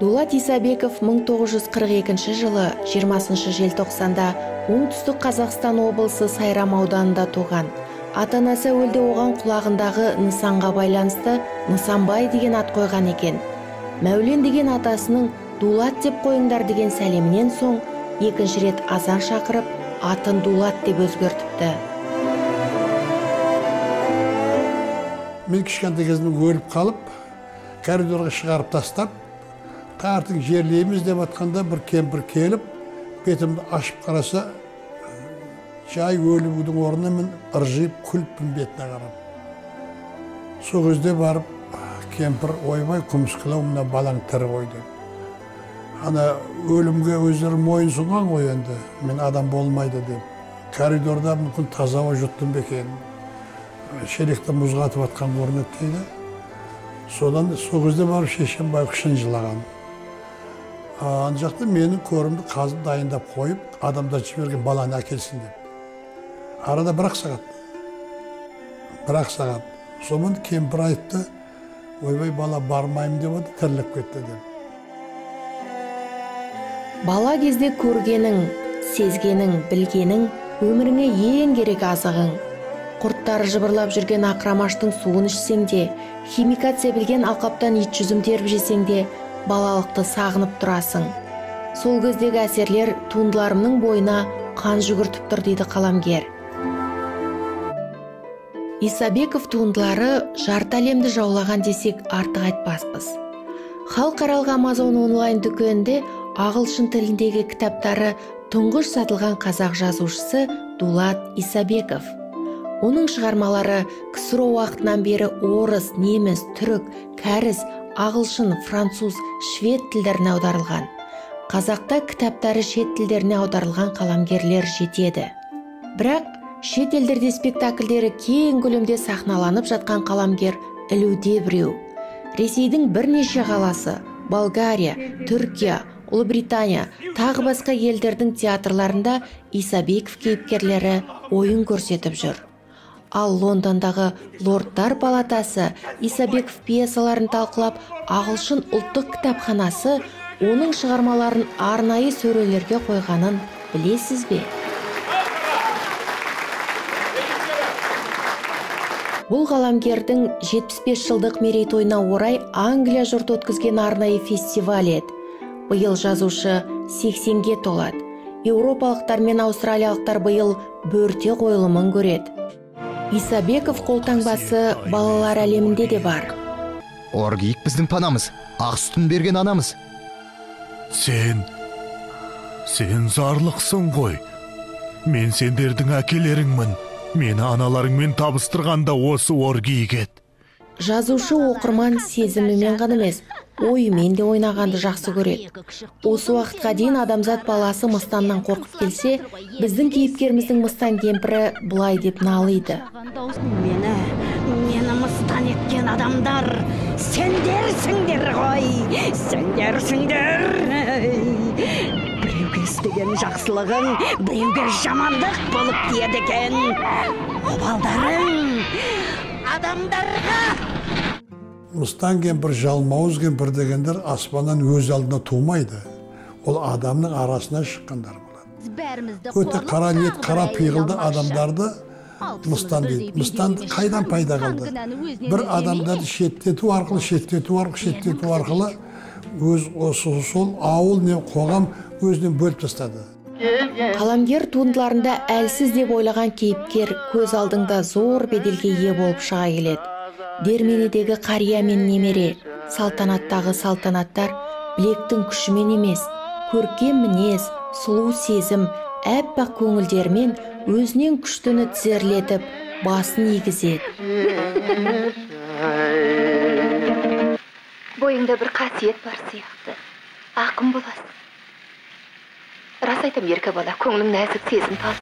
Дулат Исабеков 1942 жылы 20 желтоқсанда оңтүстік Қазақстан облысы Сайрам ауданында туған. Ата-анасы өлді, оған құлағындағы нысанға байланысты Нысанбай деген ат қойған екен. Мәулен деген атасының Дулат деп қойыңдар деген сәлемінен соң екінші рет азан шақырып, атын Дулат деп өзгертіпті. Мен кішкентай кезімде өліп қалып, коридорға шығарып тастап, тартың жерлейміз деп атқанда бір кемпір келіп, бетімді ашып қараса, жай өлігудің орнына мен ыржиып күліппін бетіне қарап. Сол кезде барып, кемпір ойбай күміскілау мына балаң тірі ғой деп. Ана өлімге өздері мойын сұнған ғой енді, мен адам болмайды деп. Коридорда мүмкін таза ауа жұттым бекен. Шелекті мұз қатып атқан көрінеді дейді. Содан сол кезде барып шешем байқұшын жылаған. Ана жақта менің көрімді қазып дайындап қойып, адамдар жіберген баланы әкелсін деп. Арада бір-ақ сағат. Сонымен кемпір айтты, ойбай бала бармайым деп оды, тіріліп кетті деп. Бала кезде көргенің, сезгенің, білгенің өміріңе ең керек азығың. Құрттары жыбырлап жүрген ақырамаштың суын ішсең де, химикат білген алқаптан ит жүзім теріп жесең де, балалықты сағынып тұрасың. Сол кездегі әсерлер туындыларымның бойына қан жүгіртіп тұр дейді қаламгер. Исабеков туындылары жарты әлемді жаулаған десек артық айтпаспыз. Халықаралық Amazon онлайн дүкенінде ағылшын тіліндегі кітаптары тұңғыш сатылған қазақ жазушысы Дулат Исабеков. Оның шығармалары КСРО уақытынан бері орыс, неміс, түрік, кәріс, ағылшын, француз, швед тілдеріне аударылған. Қазақта кітаптары шет тілдеріне аударылған қаламгерлер жетеді. Бірақ шет елдерде спектакльдері кең көлемде сахналанып жатқан қаламгер ілуде біреу. Ресейдің бірнеше қаласы, Болгария, Түркия, Ұлыбритания, тағы басқа елдердің театрларында Исабеков кейіпкерлері ойын көрсетіп жүр. Ал Лондондағы Лордтар палатасы Исабеков пьесаларын талқылап, ағылшын ұлттық кітапханасы оның шығармаларын арнайы сөрелерге қойғанын білесіз бе? Бұл қаламгердің 75 жылдық мерейтойына орай Англия жұрт өткізген арнайы фестиваль еді. Биыл жазушы 80-ге толады. Еуропалықтар мен аустралиялықтар биыл бөрте қойылымын көреді. Исабеков қолтаңбасы балалар әлемінде де бар. Оргиік біздің панамыз, ақ сүтін берген анамыз. Сен зарлықсың ғой. Мен сендердің әкелеріңмін. Мені аналарыңмен табыстырғанда осы Оргиік еді. Жазушы оқырман сезімімен ғана емес, ойымен де ойнағанды жақсы көреді. Осы уақытқа дейін адамзат баласы мыстаннан қорқып келсе, біздің кейіпкеріміздің мыстан кемпірі бұлай деп налиды. Мені мыстан еткен адамдар, сендерсіңдер ғой, сендерсіңдер. Біреуге істеген жақсылығың, біреуге жамандық болып тиеді екен. Обалдарың адамдарға. Мыстан кемпір, жалмауыз кемпір дегендер аспаннан өз алдына тумайды. Ол адамның арасына шыққандар болады. Өте қара ниет, қара пиғылды адамдарды мыстан дейді. Мыстан қайдан пайда қылды? Бір адамдарды шеттету арқылы сол ауыл не қоғам өзінен бөліп тастады. Қаламгер туындыларында әлсіз деп ойлаған кейіпкер көз алдыңда зор беделге ие болып шыға келеді. Дерменедегі қария мен немере, салтанаттағы салтанаттар білектің күшімен емес, көркем мінез, сұлу сезім, әппақ көңілдермен өзінен күштіні тізерлетіп, басын игізеді. Бойыңда бір қасиет бар сияқты. Ақын боласың. Рас айтам, ерке бала, көңілің нәзік, сезім таз.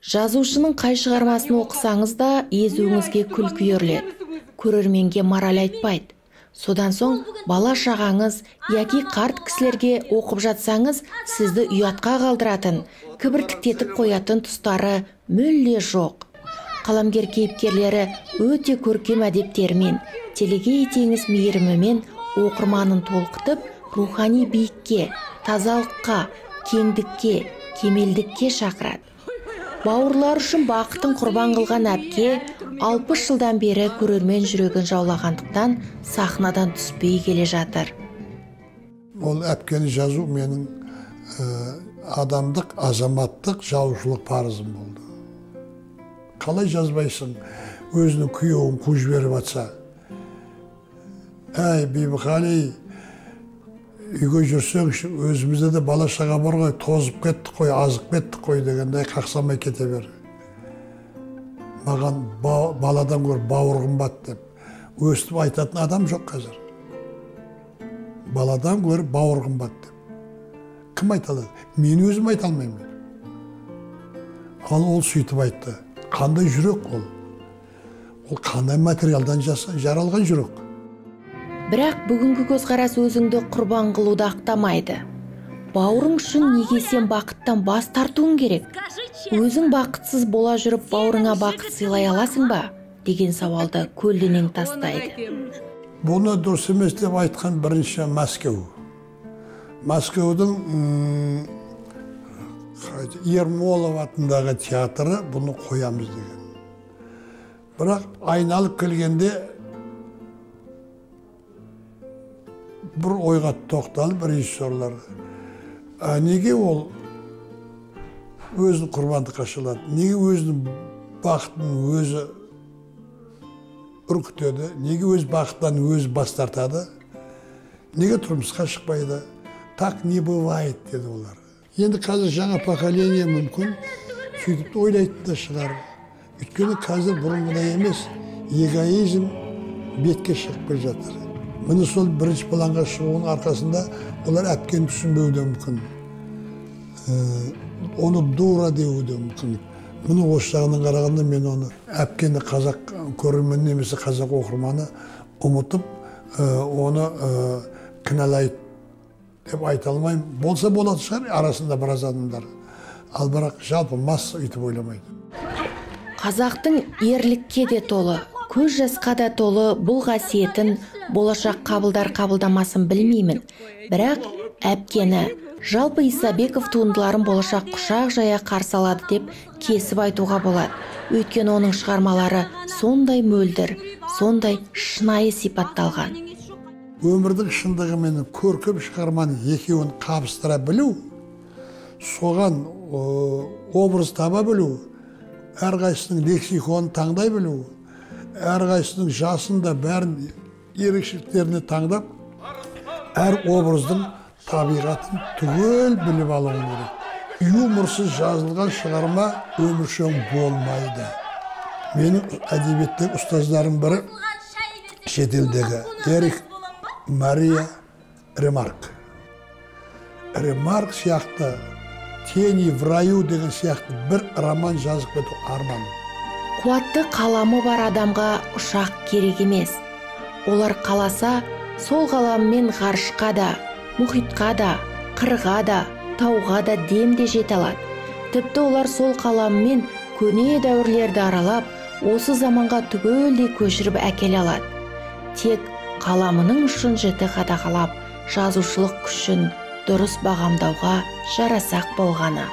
Жазушының қай шығармасын оқысаңыз да езуіңізге күлкі үйіріледі. Көрерменге мораль айтпайды. Содан соң бала шағаңыз яки қарт кісілерге оқып жатсаңыз, сізді ұятқа қалдыратын, кібіртіктетіп қоятын тұстары мүлде жоқ. Қаламгер кейіпкерлері өте көркем әдептермен, телегей теңіз мейірімімен оқырманын толқытып, рухани биікке, тазалыққа, кеңдікке, кемелдікке шақырады. Бауырлар үшін бақытын құрбан қылған әпке 60 жылдан бері көрермен жүрегін жаулағандықтан сахнадан түспей келе жатыр. Ол әпкені жазу менің адамдық, азаматтық, жаушылық парызым болды. Қалай жазбайсың, өзінің күйеуін қуып жіберіп жатса? Әй, Бибіқали, үйге жүрсеңші, өзімізде де бала шаға бар ғой, тозып кеттік қой, азып кеттік қой дегенде қақсамай кете бер. Маған баладан көр бауыр қымбат деп өстіп айтатын адам жоқ қазір. Баладан көр бауыр қымбат деп. Кім айта алады? Мен өзім айта алмаймын. Ал ол сөйтіп айтты. Қандай жүрек ол? Ол қандай материалдан жаралған жүрек? Бірақ бүгінгі көзқарас өзіңді құрбан қылуды ақтамайды. Бауырың үшін неге сен бақыттан бас тартуың керек? Өзің бақытсыз бола жүріп бауырыңа бақыт сыйлай аласың ба? Деген сауалды көлденең тастайды. Бұны дұрыс емес деп айтқан бірінші Мәскеу. Мәскеудің Ермолов атындағы театры бұны қоямыз деген. Бірақ айналып келгенде бір ойға тоқталып режиссерлар, неге ол өзін құрбандыққа шалады? Неге өзінің бақытын өзі үркітеді? Неге өз бақыттан өзі бас тартады? Неге тұрмысқа шықпайды? Так не бывает, деді олар. Енді қазір жаңа поколение мүмкін сөйтіп ойлайтын да шығар. Өйткені қазір бұрынғыдай емес, эгоизм бетке шығып келе жатыр. Міне сол бірінші планға шығуының арқасында олар әпкені түсінбеуі де мүмкін. Оны дура деуі де мүмкін. Міне осы жағынан қарағанда мен оны әпкені қазақ көрермен немесе қазақ оқырманы ұмытып, оны кінәлайды деп айта алмаймын. Болса болады шығар арасында біраз адамдар. Ал бірақ жалпы масса өйтіп ойламайды. Қазақтың ерлікке де толы, көз жасқа да толы бұл қасиетін болашақ қабылдар-қабылдамасын білмеймін. Бірақ әпкені, жалпы Исабеков туындыларын болашақ құшақ жая қарсы алады деп кесіп айтуға болады. Өйткені оның шығармалары сондай мөлдір, сондай шынайы сипатталған. Өмірдің шындығы мен көркем шығарманың екеуін қабыстыра білу, соған образ таба білу, әрқайсының лексиконын таңдай білу, әрқайсының жасында бәрін ерекшеліктеріне таңдап, әр образдың табиғатын түгел біліп алуы керек. Юморсыз жазылған шығарма өміршең болмайды. Менің әдебиеттегі ұстаздарым бірі шетелдегі Эрих Мария Ремарк. Ремарк сияқты «Тени в раю» деген сияқты бір роман жазып кету арман. Қуатты қаламы бар адамға ұшақ керек емес. Олар қаласа, сол қаламмен ғарышқа да, мұхитқа да, қырға да, тауға да демде жете алады. Тіпті олар сол қаламмен көне дәуірлерді аралап, осы заманға түгелдей көшіріп әкеле алады. Тек қаламының ұшын жіті қадағалап, жазушылық күшін дұрыс бағамдауға жарасақ болғаны.